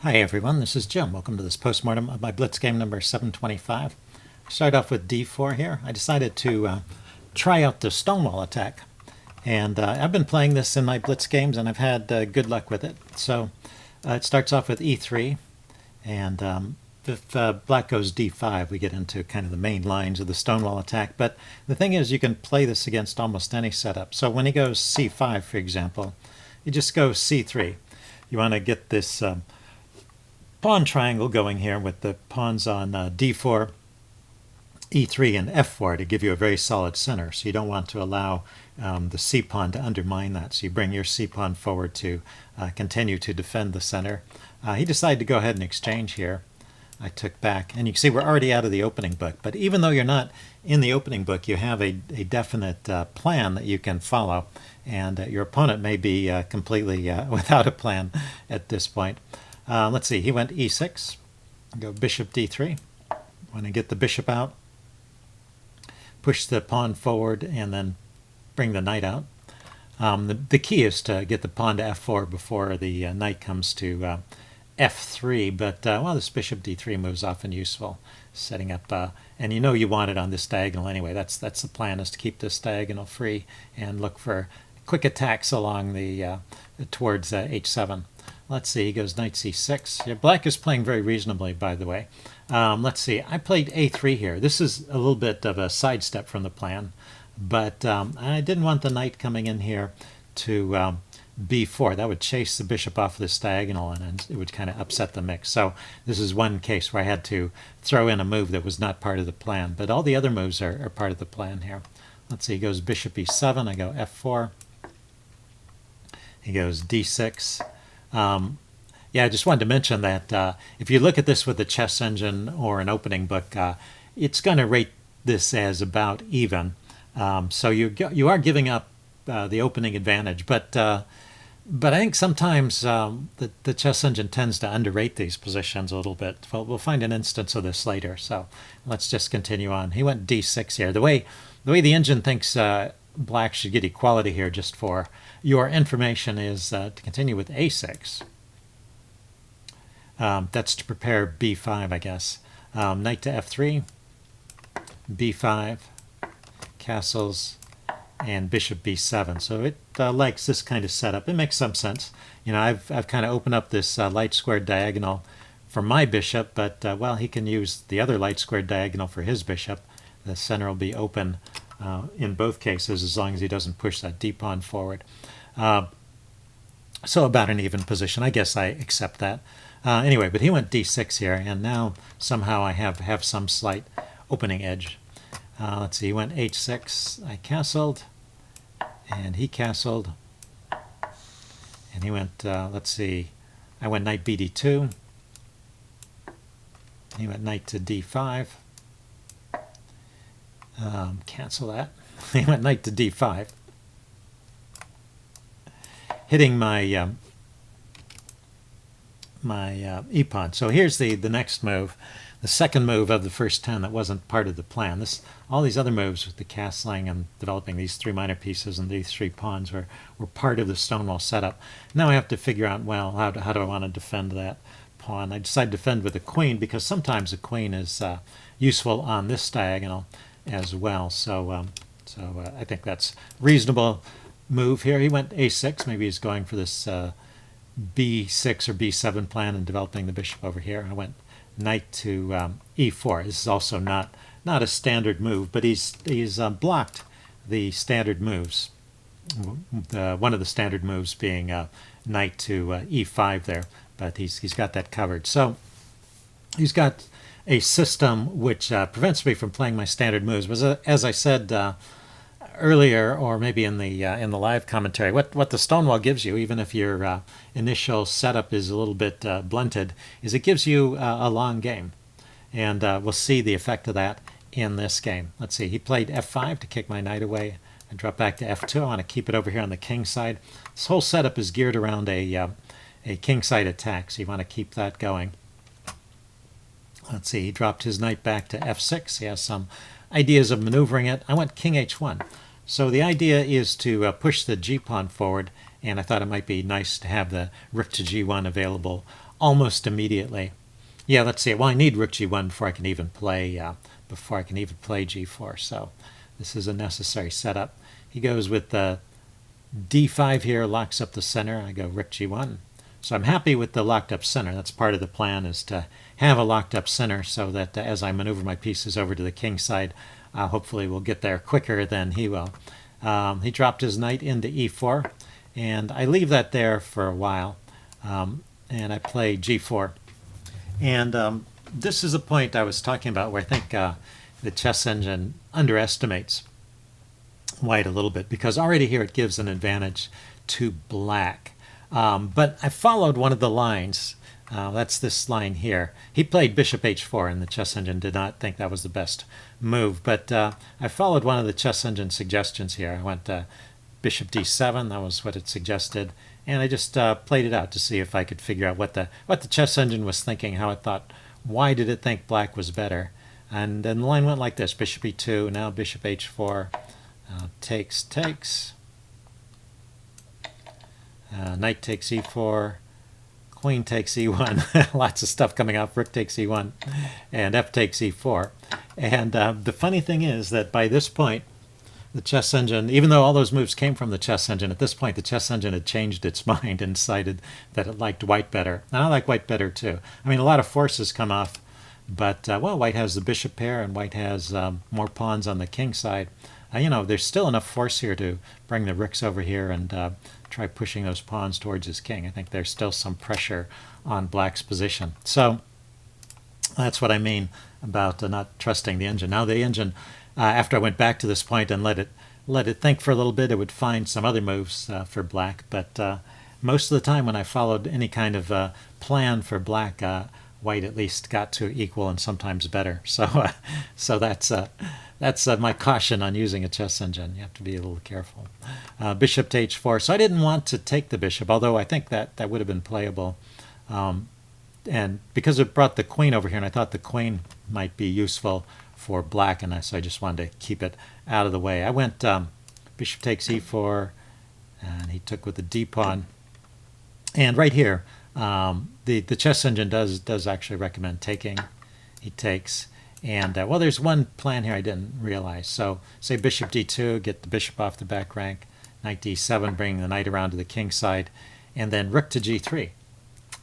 Hi everyone, this is Jim. Welcome to this postmortem of my Blitz game number 725. Start off with d4 here. I decided to try out the Stonewall attack. And I've been playing this in my Blitz games and I've had good luck with it. So it starts off with e3. And if black goes d5, we get into kind of the main lines of the Stonewall attack. But the thing is, you can play this against almost any setup. So when he goes c5, for example, you just go c3. You want to get this pawn triangle going here with the pawns on d4, e3, and f4 to give you a very solid center. So you don't want to allow the c pawn to undermine that. So you bring your c pawn forward to continue to defend the center. He decided to go ahead and exchange here. I took back, and you can see we're already out of the opening book. But even though you're not in the opening book, you have a definite plan that you can follow, and your opponent may be completely without a plan at this point. Let's see, he went e6, go bishop d3. Want to get the bishop out, push the pawn forward, and then bring the knight out. The key is to get the pawn to f4 before the knight comes to f3, but well, this bishop d3 move is often useful, setting up, and you know you want it on this diagonal anyway. That's the plan, is to keep this diagonal free and look for quick attacks along the towards h7. Let's see, he goes knight c6. Yeah, black is playing very reasonably, by the way. Let's see, I played a3 here. This is a little bit of a sidestep from the plan, but I didn't want the knight coming in here to b4. That would chase the bishop off this diagonal, and it would kind of upset the mix. So this is one case where I had to throw in a move that was not part of the plan, but all the other moves are part of the plan here. Let's see, he goes bishop e7. I go f4. He goes d6. Yeah, I just wanted to mention that if you look at this with the chess engine or an opening book, it's going to rate this as about even. So you are giving up the opening advantage, but I think sometimes the chess engine tends to underrate these positions a little bit. We'll find an instance of this later. So let's just continue on. He went d6 here. The way the engine thinks black should get equality here, just for your information, is to continue with a6. That's to prepare b5, I guess. Knight to f3, b5, castles, and bishop b7. So it likes this kind of setup. It makes some sense. You know, I've kind of opened up this light squared diagonal for my bishop, but well, he can use the other light squared diagonal for his bishop. The center will be open in both cases, as long as he doesn't push that d pawn forward. So about an even position. I guess I accept that. Anyway, but he went d6 here, and now somehow I have some slight opening edge. Let's see, he went h6. I castled, and he castled, and he went, let's see, I went knight bd2. He went knight to d5. Cancel that. He went knight to d5, hitting my e-pawn. So here's the next move, the second move of the first 10 that wasn't part of the plan. All these other moves with the castling and developing these three minor pieces and these three pawns were part of the Stonewall setup. Now I have to figure out, well, how do I want to defend that pawn? I decided to defend with a queen, because sometimes a queen is useful on this diagonal as well. So I think that's reasonable move here. He went a6. Maybe he's going for this b6 or b7 plan and developing the bishop over here. I went knight to e4. This is also not a standard move, but he's blocked the standard moves. One of the standard moves being knight to e5 there, but he's got that covered. So he's got a system which prevents me from playing my standard moves. But as I said earlier, or maybe in the live commentary, what the Stonewall gives you, even if your initial setup is a little bit blunted, is it gives you a long game, and we'll see the effect of that in this game. Let's see, he played f5 to kick my knight away. I drop back to f2. I want to keep it over here on the king side. This whole setup is geared around a king side attack, so you want to keep that going. Let's see, he dropped his knight back to f6. He has some ideas of maneuvering it. I went king h1. So the idea is to push the g pawn forward, and I thought it might be nice to have the rook to g1 available almost immediately. Yeah, let's see. Well, I need rook g1 before I can even play g4. So this is a necessary setup. He goes with d5 here, locks up the center. I go rook g1. So I'm happy with the locked up center. That's part of the plan, is to have a locked up center so that as I maneuver my pieces over to the king side, hopefully we'll get there quicker than he will. He dropped his knight into e4, and I leave that there for a while, and I play g4. And this is a point I was talking about where I think the chess engine underestimates white a little bit, because already here it gives an advantage to black. But I followed one of the lines. That's this line here. He played bishop h4, and the chess engine did not think that was the best move. But I followed one of the chess engine suggestions here. I went bishop d7. That was what it suggested. And I just played it out to see if I could figure out what the chess engine was thinking, how it thought, why did it think black was better. And then the line went like this: bishop e2, now bishop h4, takes, knight takes e4, queen takes e1, lots of stuff coming up, rook takes e1, and f takes e4. And the funny thing is that by this point, the chess engine, even though all those moves came from the chess engine, at this point the chess engine had changed its mind and decided that it liked white better. And I like white better too. I mean, a lot of forces come off, but well, white has the bishop pair, and white has more pawns on the king side. You know, there's still enough force here to bring the rooks over here and try pushing those pawns towards his king. I think there's still some pressure on black's position. So that's what I mean about not trusting the engine. Now the engine, after I went back to this point and let it think for a little bit, it would find some other moves for black. But most of the time when I followed any kind of plan for black, white at least got to equal and sometimes better. So so that's my caution on using a chess engine. You have to be a little careful. Bishop to h4. So I didn't want to take the bishop, although I think that would have been playable. And because it brought the queen over here, and I thought the queen might be useful for black, and so I just wanted to keep it out of the way. I went bishop takes e4, and he took with the d pawn. And right here, the chess engine does actually recommend taking. He takes. And, well, there's one plan here I didn't realize. So, say bishop d2, get the bishop off the back rank, knight d7, bringing the knight around to the king side, and then rook to g3.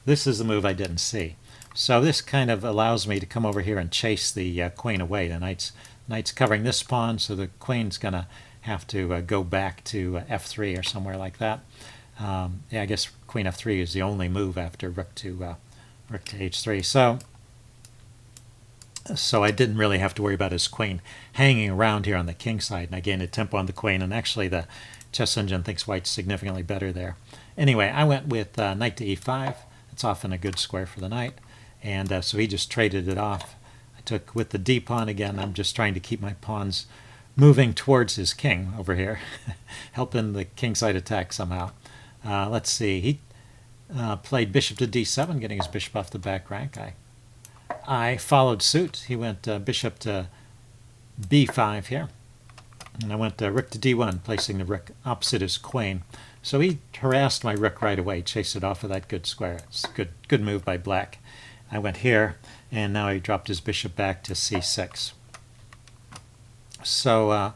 This is the move I didn't see. So this kind of allows me to come over here and chase the queen away. The knight's covering this pawn, so the queen's going to have to go back to f3 or somewhere like that. Yeah, I guess queen f3 is the only move after rook to h3. So I didn't really have to worry about his queen hanging around here on the king side, and I gained a tempo on the queen, and actually the chess engine thinks white's significantly better there. Anyway, I went with knight to e5. It's often a good square for the knight, and so he just traded it off. I took with the d pawn again. I'm just trying to keep my pawns moving towards his king over here, helping the king side attack somehow. Let's see, he played bishop to d7, getting his bishop off the back rank. I followed suit. He went bishop to b5 here. And I went rook to d1, placing the rook opposite his queen. So he harassed my rook right away, chased it off with that good square. It's a good move by black. I went here, and now he dropped his bishop back to c6. So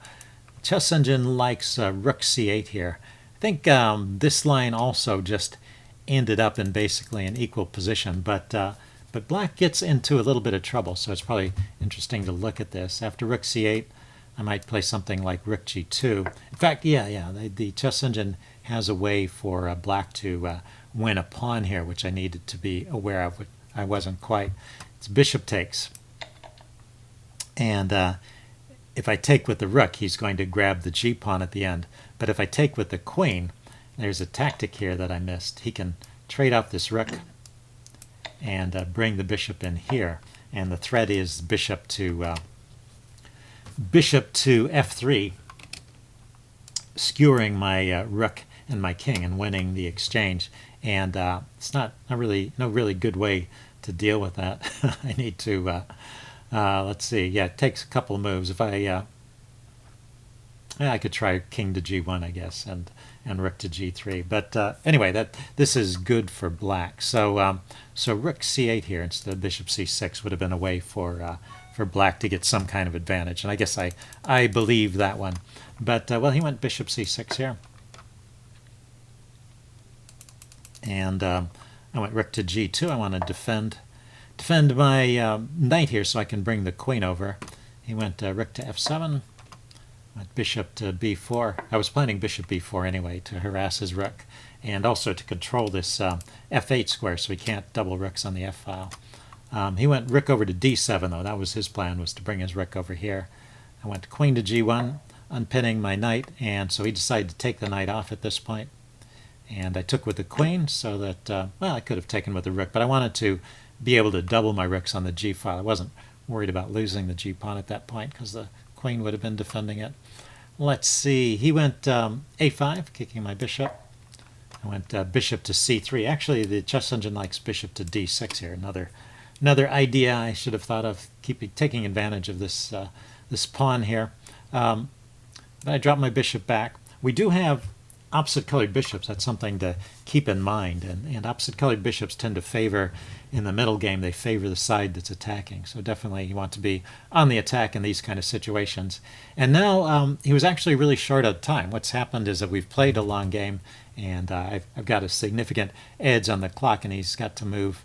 chess engine likes rook c8 here. I think this line also just ended up in basically an equal position, but black gets into a little bit of trouble, so it's probably interesting to look at this. After rook c8, I might play something like rook g2. In fact, the chess engine has a way for black to win a pawn here, which I needed to be aware of, which I wasn't quite. It's bishop takes. And if I take with the rook, he's going to grab the g pawn at the end. But if I take with the queen, there's a tactic here that I missed. He can trade off this rook and bring the bishop in here, and the threat is bishop to f3, skewering my rook and my king and winning the exchange. And it's no really good way to deal with that. I need to let's see. Yeah, it takes a couple of moves. If I could try king to g1, I guess, and and rook to g3. But anyway, this is good for black. So so rook c8 here instead of bishop c6 would have been a way for black to get some kind of advantage. And I guess I believe that one. But well, he went bishop c6 here. And I went rook to g2. I want to defend my knight here so I can bring the queen over. He went rook to f7. Went bishop to b4. I was planning bishop b4 anyway to harass his rook and also to control this f8 square so he can't double rooks on the f file. He went rook over to d7 though. That was his plan, was to bring his rook over here. I went queen to g1, unpinning my knight, and so he decided to take the knight off at this point. And I took with the queen so that, well, I could have taken with the rook, but I wanted to be able to double my rooks on the g file. I wasn't worried about losing the g pawn at that point because the queen would have been defending it. Let's see, he went a5, kicking my bishop. I went bishop to c3. Actually, the chess engine likes bishop to d6 here. Another idea I should have thought of, taking advantage of this this pawn here. Then I dropped my bishop back. We do have opposite colored bishops. That's something to keep in mind. And opposite colored bishops tend to favor, in the middle game, they favor the side that's attacking. So definitely you want to be on the attack in these kind of situations. And now he was actually really short of time. What's happened is that we've played a long game, and I've got a significant edge on the clock, and he's got to move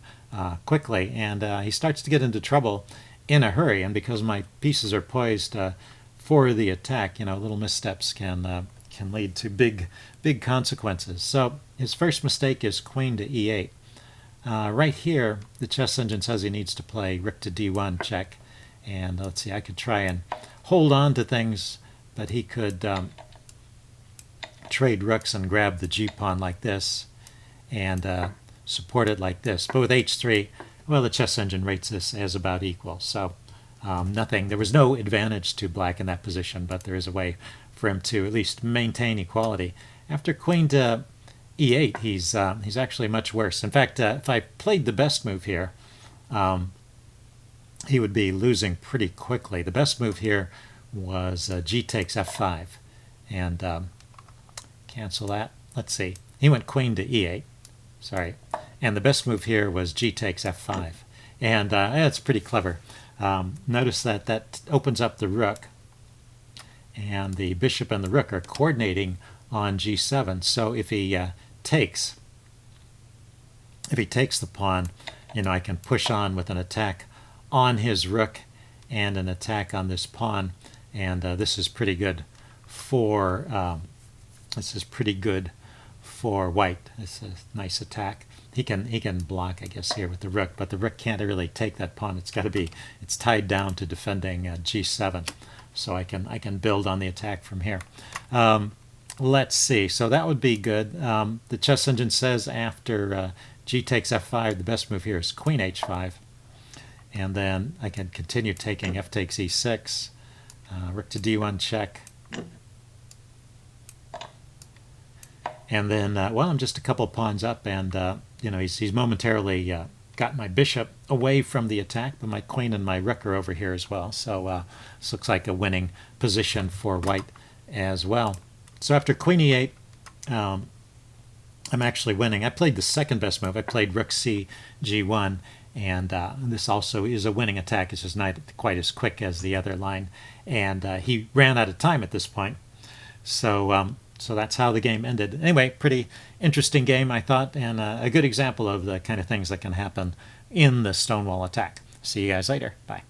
quickly. And he starts to get into trouble in a hurry. And because my pieces are poised for the attack, you know, little missteps can lead to big consequences. So his first mistake is queen to e8. Right here, the chess engine says he needs to play rook to d1 check. And let's see, I could try and hold on to things, but he could trade rooks and grab the g-pawn like this and support it like this. But with h3, well, the chess engine rates this as about equal. So nothing, there was no advantage to black in that position, but there is a way for him to at least maintain equality. After queen to e8, he's actually much worse. In fact, if I played the best move here, he would be losing pretty quickly. The best move here was g takes f5, and cancel that. Let's see. He went queen to e8. Sorry. And the best move here was g takes f5, and it's pretty clever. Notice that opens up the rook, and the bishop and the rook are coordinating on g7. So if he takes the pawn, you know, I can push on with an attack on his rook and an attack on this pawn, and this is pretty good for white. It's a nice attack. He can block, I guess, here with the rook, but the rook can't really take that pawn. It's tied down to defending g7. So I can build on the attack from here. Let's see. So that would be good. The chess engine says after g takes f5, the best move here is queen h5. And then I can continue taking f takes e6, rook to d1 check. And then, well, I'm just a couple pawns up, and you know, he's momentarily got my bishop away from the attack, but my queen and my rook are over here as well. So this looks like a winning position for white as well. So after queen e8, I'm actually winning. I played the second best move. I played rook c g1, and this also is a winning attack. It's just not quite as quick as the other line, and he ran out of time at this point. So so that's how the game ended. Anyway, pretty interesting game, I thought, and a good example of the kind of things that can happen in the Stonewall attack. See you guys later. Bye.